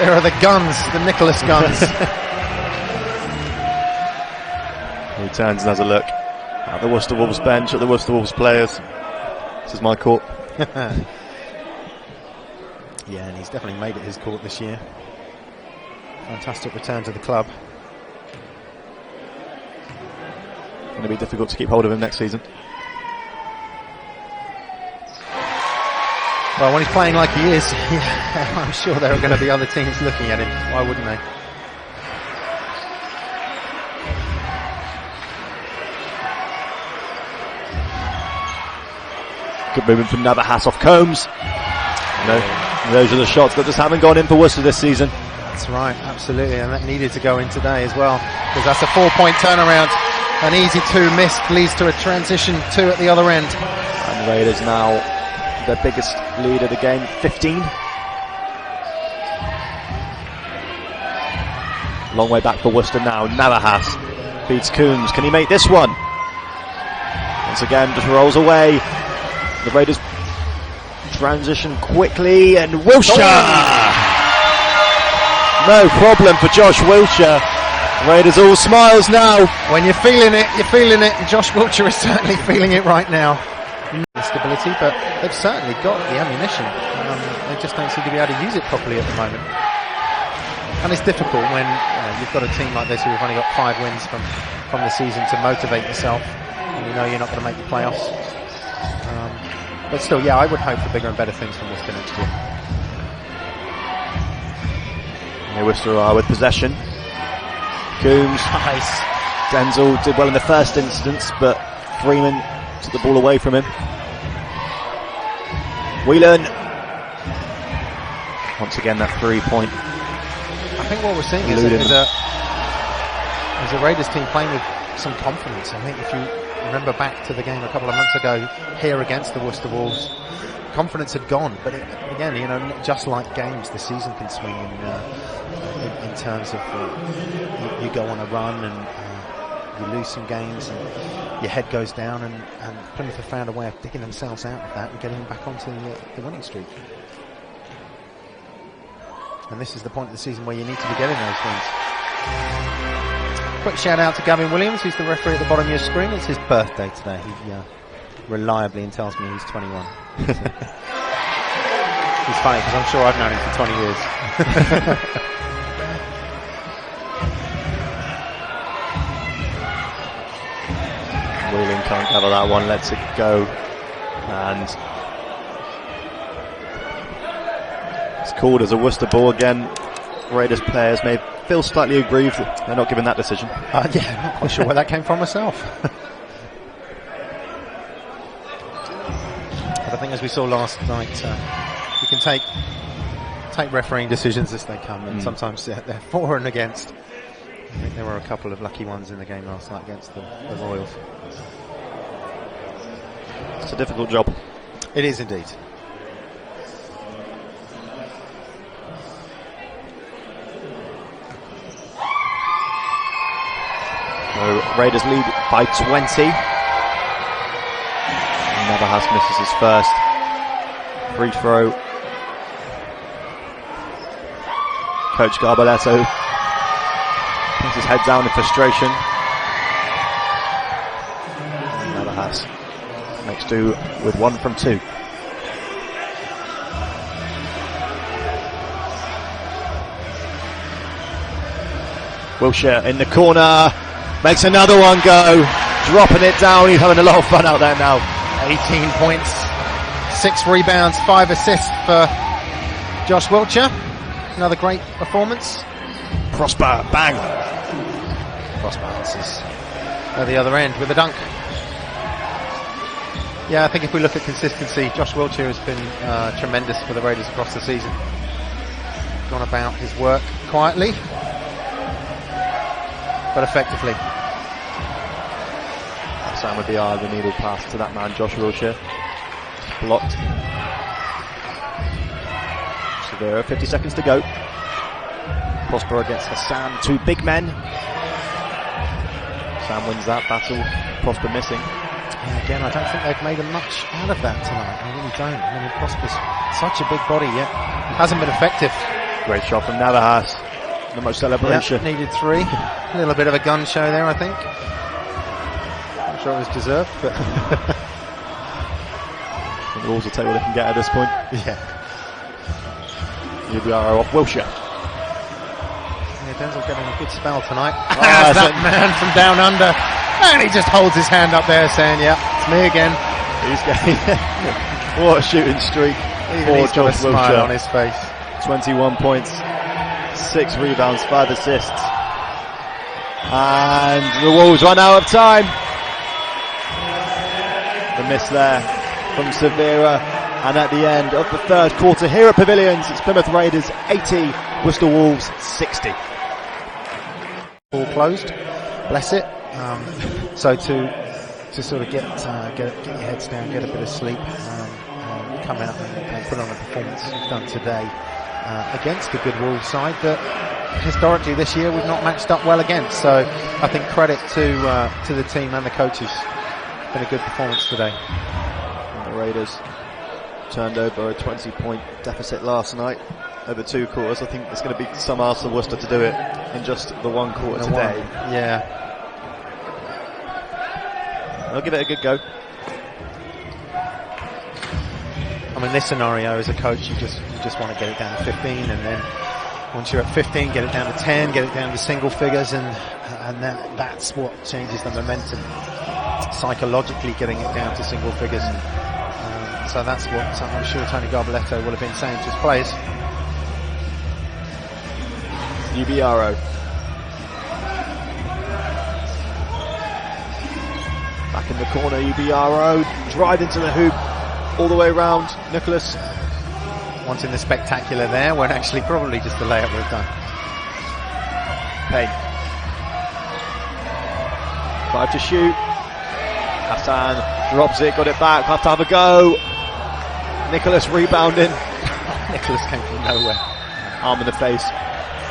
there are the guns, the Nicholas guns. He turns and has a look at the Worcester Wolves bench, at the Worcester Wolves players. This is my court. Yeah, and he's definitely made it his court this year. Fantastic return to the club. Going to be difficult to keep hold of him next season. Well, when he's playing like he is, yeah, I'm sure there are going to be other teams looking at him. Why wouldn't they? Good movement from Navahas off Combs. No, those are the shots that just haven't gone in for Worcester this season. That's right, absolutely, and that needed to go in today as well, because that's a 4-point turnaround An easy 2 missed, leads to a transition 2 at the other end. And Raiders now their biggest lead of the game, 15. Long way back for Worcester now. Navahas beats Coombs. Can he make this one? Once again, just rolls away. The Raiders transition quickly, and Wilshire! No problem for Josh Wilshire. Raiders all smiles now. When you're feeling it, you're feeling it, and Josh Wilshire is certainly feeling it right now. Stability, but they've certainly got the ammunition. They just don't seem to be able to use it properly at the moment. And it's difficult when you've got a team like this who've only got 5 wins from the season to motivate yourself, and you know you're not going to make the playoffs. But still, yeah, I would hope for bigger and better things from Worcester next year. Here Worcester are with possession. Coombs. Nice. Denzel did well in the first instance, but Freeman took the ball away from him. Whelan. Once again, that 3-point. I think what we're seeing is a Raiders team playing with some confidence. I think if you remember back to the game a couple of months ago here against the Worcester Wolves, confidence had gone. But again, just like games, the season can swing in terms of you go on a run and you lose some games and your head goes down, and Plymouth have found a way of digging themselves out of that and getting back onto the winning streak. And this is the point of the season where you need to be getting those wins. Quick shout out to Gavin Williams, who's the referee at the bottom of your screen. It's his birthday today. He reliably tells me he's 21. He's funny because I'm sure I've known him for 20 years. Whelan can't cover that one, lets it go, and it's called as a Worcester ball again. Raiders players may feel slightly aggrieved that they're not given that decision. Yeah, I'm not quite sure where that came from myself. But I think, as we saw last night, you can take refereeing decisions as they come, and sometimes they're for and against. I think there were a couple of lucky ones in the game last night against the Royals. It's a difficult job. It is indeed. So Raiders lead by 20. Navahas misses his first free throw. Coach Garbaletto puts his head down in frustration. Navahas makes do with 1 from 2. Wilshire in the corner, makes another one go, dropping it down. He's having a lot of fun out there now. 18 points, 6 rebounds, 5 assists for Josh Wilshire. Another great performance. Prosper, bang. Prosper answers at the other end with a dunk. Yeah, I think if we look at consistency, Josh Wilshire has been tremendous for the Raiders across the season. Gone about his work quietly, but effectively. Sam with the eye of the needle pass to that man, Josh Wilshire. Blocked. Severa, 50 seconds to go. Prosper against Hassan, 2 big men. Sam wins that battle, Prosper missing. And again, I don't think they've made much out of that tonight. I really don't. I mean, Prosper's such a big body, yet hasn't been effective. Great shot from Navahas. Not much celebration. Yep, needed 3. A little bit of a gun show there, I think. I'm sure it was deserved, but the Wolves will take what they can get at this point. Yeah. Here we are off Wilshire. Yeah, Denzel getting a good spell tonight. As that man from down under. And he just holds his hand up there saying, yeah, it's me again. He's getting what a shooting streak. He's got a smile on his face. 21 points, 6 rebounds, 5 assists. And the Wolves run out of time. The miss there from Severa. And at the end of the third quarter here at Pavilions, it's Plymouth Raiders 80, Worcester Wolves 60. All closed. Bless it. So to sort of get your heads down, get a bit of sleep, come out and put on a performance you've done today against a good Wolves side that historically this year we've not matched up well against. So I think credit to the team and the coaches. Been a good performance today. And the Raiders turned over a 20-point deficit last night over 2 quarters. I think there's going to be some ask of Worcester to do it in just the 1 quarter today. Yeah. I'll give it a good go. I mean, this scenario as a coach, you just want to get it down to 15, and then once you're at 15, get it down to 10, get it down to single figures, and that's what changes the momentum. Psychologically, getting it down to single figures. So that's what I'm sure Tony Garboletto will have been saying to his players. UBRO. Back in the corner, UBRO. Drive into the hoop. All the way around. Nicholas. Wanting the spectacular there, when actually probably just the layup would have done. Payne. 5 to shoot. Hassan drops it, got it back. Have to have a go. Nicholas rebounding. Nicholas came from nowhere. Arm in the face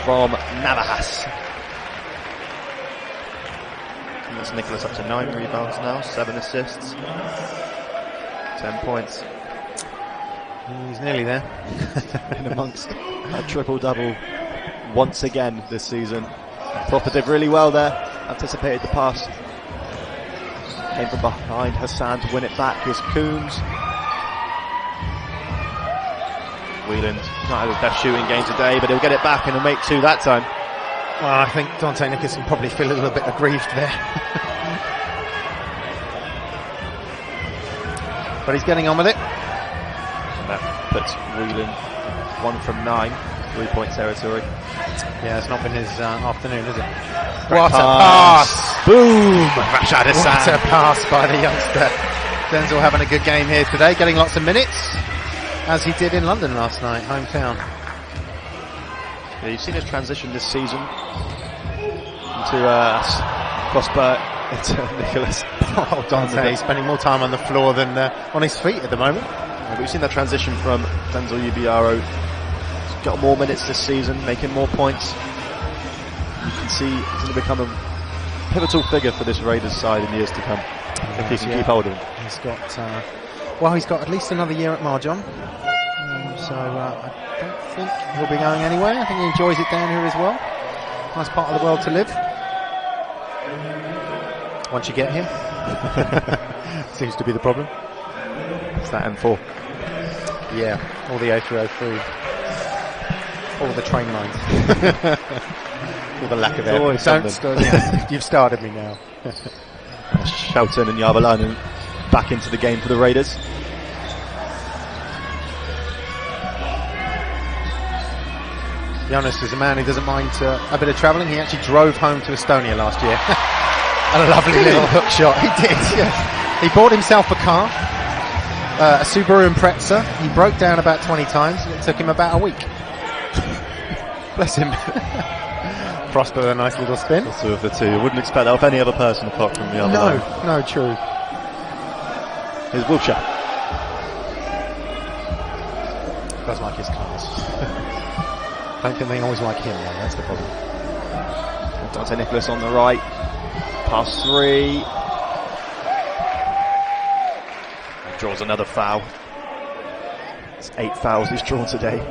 from Navas. That's Nicholas up to 9 rebounds now, 7 assists, 10 points. He's nearly there. In amongst a triple-double once again this season. Prosper did really well there, anticipated the pass. Came from behind Hassan to win it back. Here's Coombs. Whelan not had his best shooting game today, but he'll get it back and he'll make 2 that time. Well, I think Dante Nicholson probably feel a little bit aggrieved there. But he's getting on with it. And that puts Whelan 1 from 9, 3-point territory. Yeah, it's not been his afternoon, is it? What a pass! Boom! Rashad Hassan. What a pass by the youngster. Denzel having a good game here today, getting lots of minutes, as he did in London last night, hometown. Yeah, you've seen his transition this season into Prosper, into Nicholas. Oh, Dante spending more time on the floor than on his feet at the moment. Yeah, but we've seen that transition from Denzel Ubiaro. He's got more minutes this season, making more points. You can see he's going to become a pivotal figure for this Raiders side in years to come. If he can keep hold of him. He's got, he's got at least another year at Marjon. So I don't think he'll be going anywhere. I think he enjoys it down here as well. Nice part of the world to live. Once you get here. Seems to be the problem. It's that M4. Yeah, all the A303. All the train lines. All the lack of air. You've started me now. Shelton and Yavalainen back into the game for the Raiders. Jonas is a man who doesn't mind a bit of travelling. He actually drove home to Estonia last year. A lovely little hook shot. He did, yes. He bought himself a car, a Subaru Impreza. He broke down about 20 times. It took him about a week. Bless him. Prosper with a nice little spin. Also of the 2. You wouldn't expect that of any other person apart from the other. No, true. Here's Wilshire. Does like his cars. Don't think they always like him, though. That's the problem. Dante Nicholas on the right. Pass 3. Draws another foul. It's 8 fouls he's drawn today.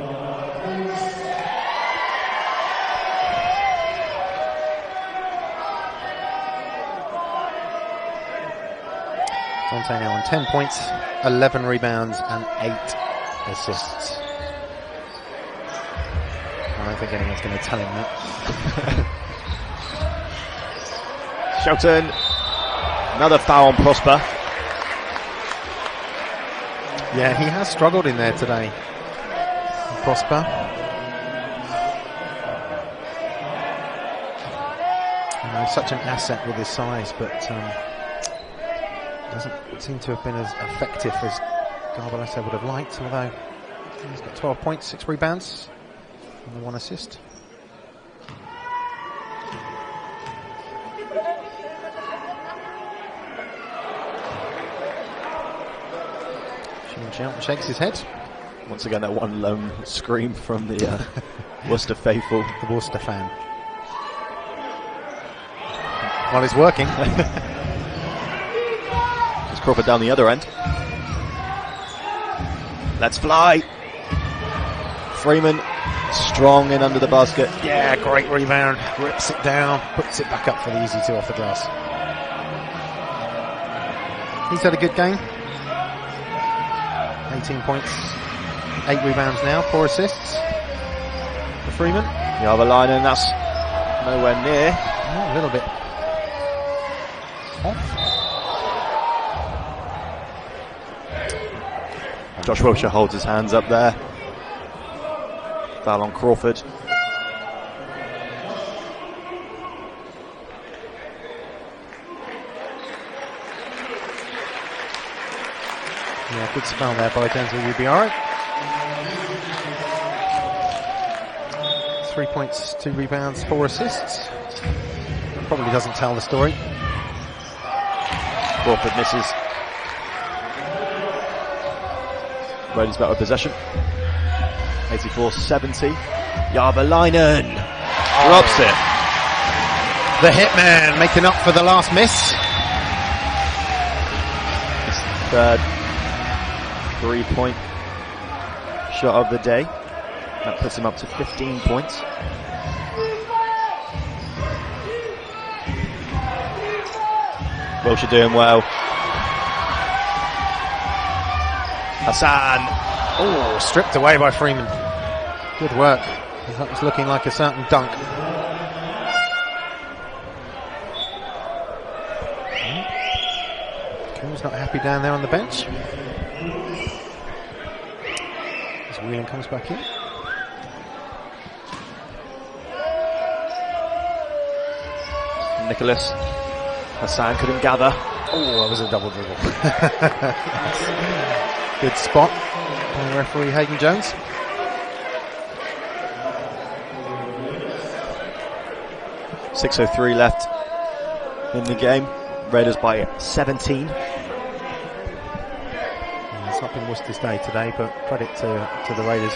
Dante now on 10 points, 11 rebounds and 8 assists. I don't think anyone's going to tell him that. Shelton. Another foul on Prosper. Yeah, he has struggled in there today. Prosper. He's such an asset with his size, but doesn't seem to have been as effective as Garboletto would have liked, although he's got 12 points, 6 rebounds and 1 assist. Shakes his head. Once again, that one lone scream from the Worcester faithful. The Worcester fan. Well, it's working. There's Crawford down the other end. Let's fly. Freeman strong in under the basket. Yeah, great rebound. Rips it down, puts it back up for the easy two off the glass. He's had a good game. 18 points, 8 rebounds now, 4 assists for Freeman. The other line, and that's nowhere near. Oh, a little bit off. Josh Wilshere holds his hands up there. Foul on Crawford. Yeah, good spell there by Denzel. You'll be alright. 3 points, 2 rebounds, 4 assists. Probably doesn't tell the story. Crawford misses. Raiders back with possession. 84-70. Järväläinen drops it. The hitman making up for the last miss. His third 3-point shot of the day. That puts him up to 15 points. Wilshere doing well. Hassan. Oh, stripped away by Freeman. Good work. That was looking like a certain dunk. Combs not happy down there on the bench. As Whelan comes back in. Nicholas. Hassan couldn't gather. Oh, that was a double dribble. Good spot by referee Hayden Jones. .6:03 left in the game. Raiders by 17. It's not been Worcester's day today, but credit to the Raiders,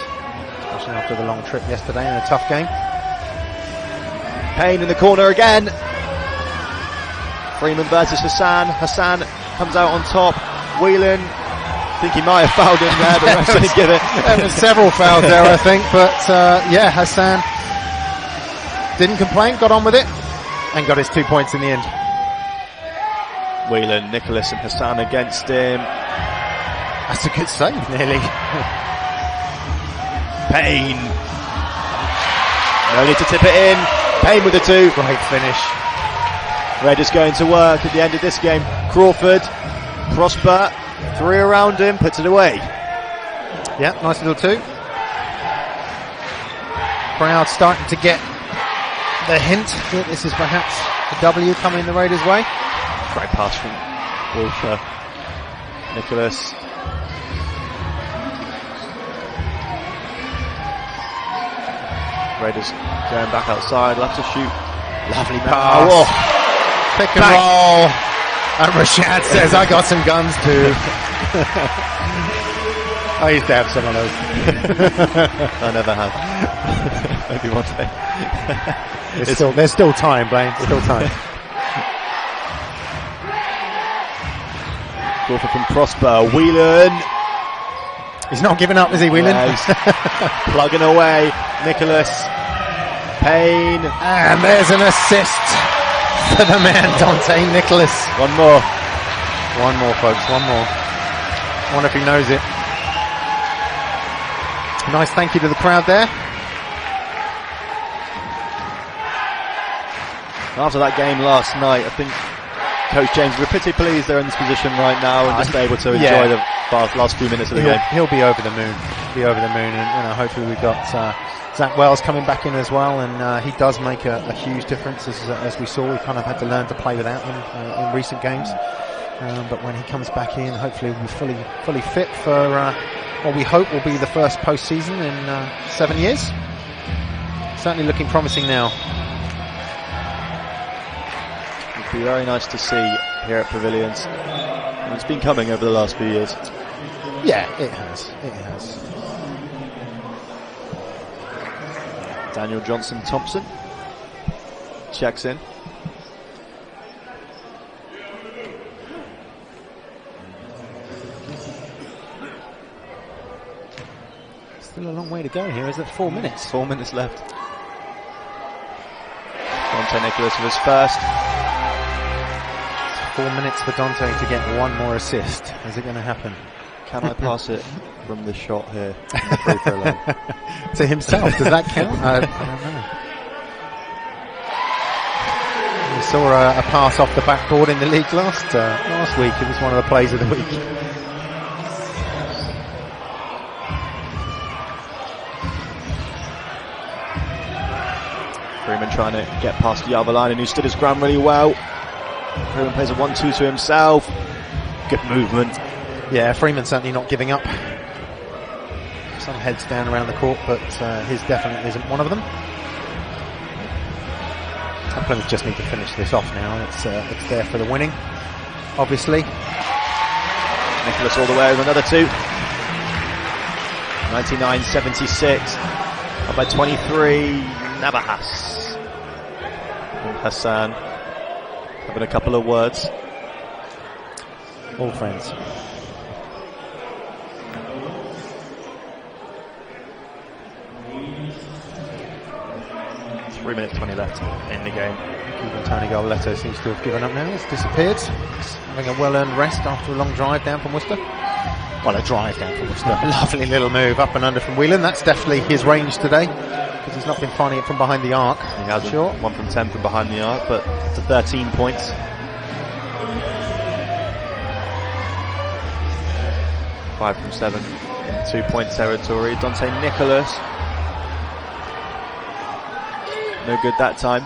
especially after the long trip yesterday and a tough game. Payne in the corner again. Freeman versus Hassan. Hassan comes out on top. Whelan, I think he might have fouled him there, but refs didn't give it. There were several fouls there, I think, but yeah, Hassan didn't complain, got on with it, and got his 2 points in the end. Whelan, Nicholas and Hassan against him. That's a good save, nearly. Payne. No need to tip it in. Payne with the 2. Great finish. Raiders going to work at the end of this game. Crawford, Prosper, 3 around him, puts it away. Yeah, nice little 2. Crowd starting to get the hint that this is perhaps a W coming the Raiders' way. Great pass from Wilshere. Nicholas. Raiders going back outside, left to shoot. Lovely pass. Oh. Pick and roll. And Rashad says, I got some guns too. I used to have some of those. I never have. Maybe one day. There's still time, Blaine. Still time. Crawford from Prosper. Whelan. He's not giving up, is he, Whelan? Yeah, he's plugging away. Nicholas. Payne. And there's an assist for the man, Dante Nicholas. One more. One more, folks. One more. I wonder if he knows it. Nice thank you to the crowd there. After that game last night, I think Coach James, we're pretty pleased they're in this position right now and just able to enjoy the last few minutes of the game. He'll be over the moon. And hopefully we've got Zach Wells coming back in as well, and he does make a huge difference as we saw. We kind of had to learn to play without him in recent games, but when he comes back in, hopefully we'll be fully fit for what we hope will be the first postseason in 7 years. Certainly looking promising now. It'd be very nice to see here at Pavilions, and it's been coming over the last few years. Yeah, it has. It has. Daniel Johnson-Thompson checks in. Still a long way to go here. Is it 4 minutes? 4 minutes left. Dante Nicholas with his first. 4 minutes for Dante to get one more assist. Is it going to happen? Can I pass it from the shot here? From the free throw line? To himself, does that count? I don't know. We saw a pass off the backboard in the league last week. It was one of the plays of the week. Freeman trying to get past the other line, and who stood his ground really well. Freeman plays a 1-2 to himself. Good movement. Yeah, Freeman certainly not giving up. Some heads down around the court, but his definitely isn't one of them. And Plymouth just need to finish this off now. It's there for the winning, obviously. Nicholas all the way with another two. 99-76. Up by 23. Navahas. And Hassan having a couple of words. All friends. Three minutes 20 left in the game. Even Tony Galletto seems to have given up now. He's disappeared. He's having a well-earned rest after a long drive down from Worcester. Well, a drive down from Worcester. Lovely little move up and under from Whelan. That's definitely his range today, because he's not been finding it from behind the arc. He hasn't. Sure. 1 from 10 from behind the arc, but to 13 points. Five from 7 in 2 point territory. Dante Nicholas. No good that time.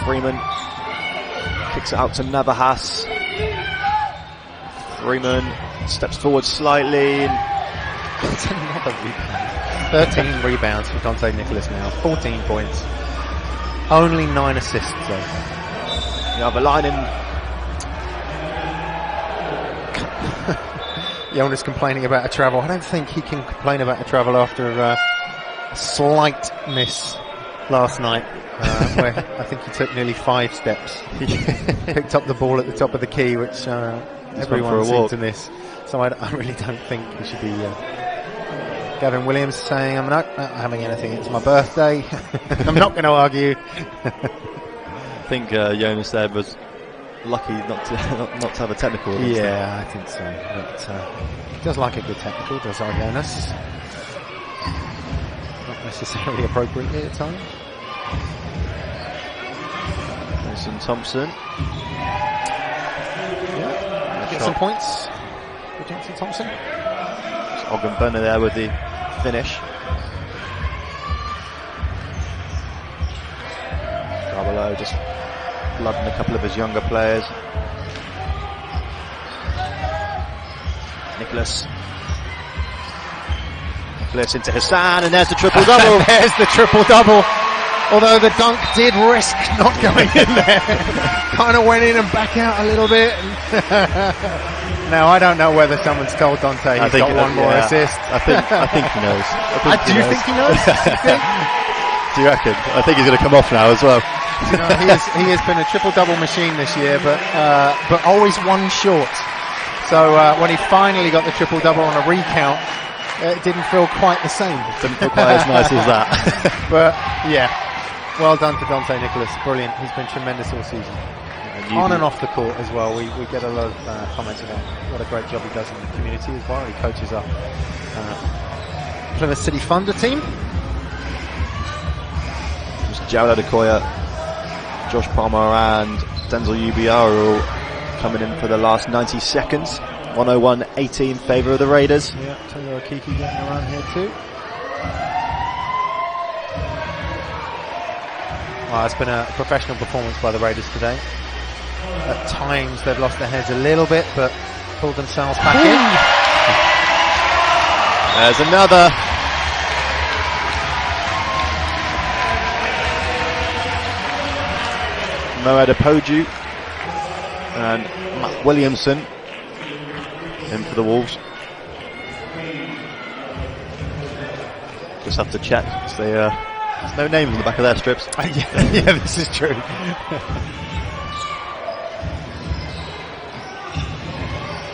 Freeman kicks it out to Navahas. Freeman steps forward slightly. It's another rebound. 13 rebounds for Dante Nicholas now. 14 points. Only 9 assists though. The other line in. Jonas complaining about a travel. I don't think he can complain about a travel after a slight miss last night, where I think he took nearly 5 steps. He picked up the ball at the top of the key, which everyone seems to miss. So I really don't think he should be. Gavin Williams saying, I'm not having anything, it's my birthday. I'm not going to argue. I think Jonas there was lucky not to have a technical. Yeah, I think so. But he does like a good technical, does our Jonas. Not necessarily appropriately at times. Mason Thompson. Yeah, get some points for Johnson Thompson. Ogden Burner there with the finish. Garbalow just flooding a couple of his younger players. Nicholas into Hassan, and there's the triple-double. There's the triple-double. Although the dunk did risk not going in there. Kind of went in and back out a little bit. Now, I don't know whether someone's told Dante he's got one more assist. I think he knows. Do you think he knows? Do you reckon? I think he's going to come off now as well. You know, he has been a triple-double machine this year, but always one short. So when he finally got the triple-double on a recount, it didn't feel quite the same. Didn't feel quite as nice as that. But yeah, well done to Dante Nicholas. Brilliant. He's been tremendous all season. On and off the court as well. We get a lot of comments about what a great job he does in the community as well. He coaches up Plymouth City Thunder team. Just Gerald Adekoya, Josh Palmer and Denzel UBR are all coming in for the last 90 seconds. 101-80 in favour of the Raiders. Yeah, Taylor Okiki getting around here too. Well, it's been a professional performance by the Raiders today. At times they've lost their heads a little bit, but pulled themselves back in. There's another. Moed Apoju and Matt Williamson in for the Wolves. Just have to check. There's no names on the back of their strips. Yeah, this is true.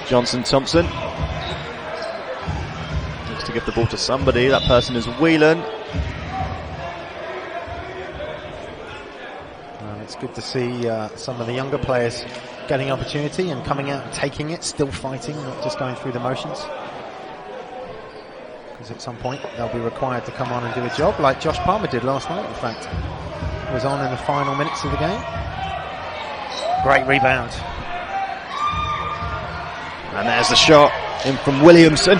Johnson Thompson looks to give the ball to somebody. That person is Whelan. It's good to see some of the younger players getting opportunity and coming out and taking it, still fighting, not just going through the motions. Because at some point they'll be required to come on and do a job, like Josh Palmer did last night, in fact. He was on in the final minutes of the game. Great rebound. And there's the shot in from Williamson.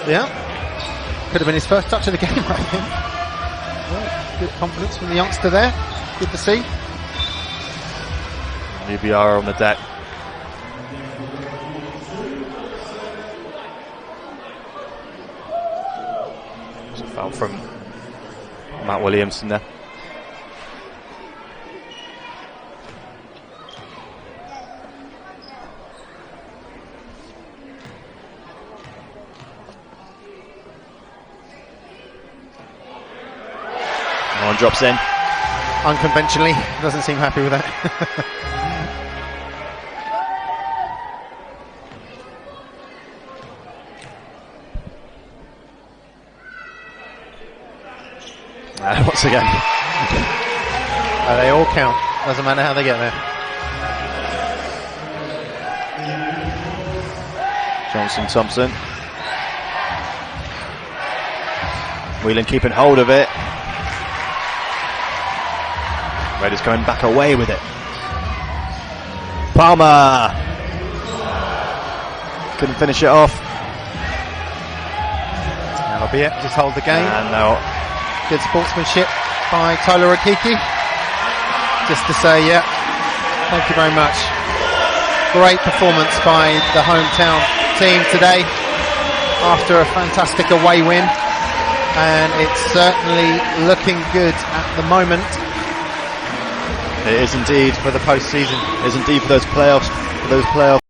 Yeah. Could have been his first touch of the game, I think. Well, good confidence from the youngster there. Good to see. BBR on the deck. It's a foul from Matt Williamson there. One drops in. Unconventionally, doesn't seem happy with that. Once again. They all count. Doesn't matter how they get there. Johnson Thompson. Whelan keeping hold of it. Raiders going back away with it. Palmer couldn't finish it off. That'll be it. Just hold the game. And no. Good sportsmanship by Tyler Okiki. Just to say, yeah, thank you very much. Great performance by the hometown team today after a fantastic away win, and it's certainly looking good at the moment. It is indeed for the postseason. It is indeed for those playoffs.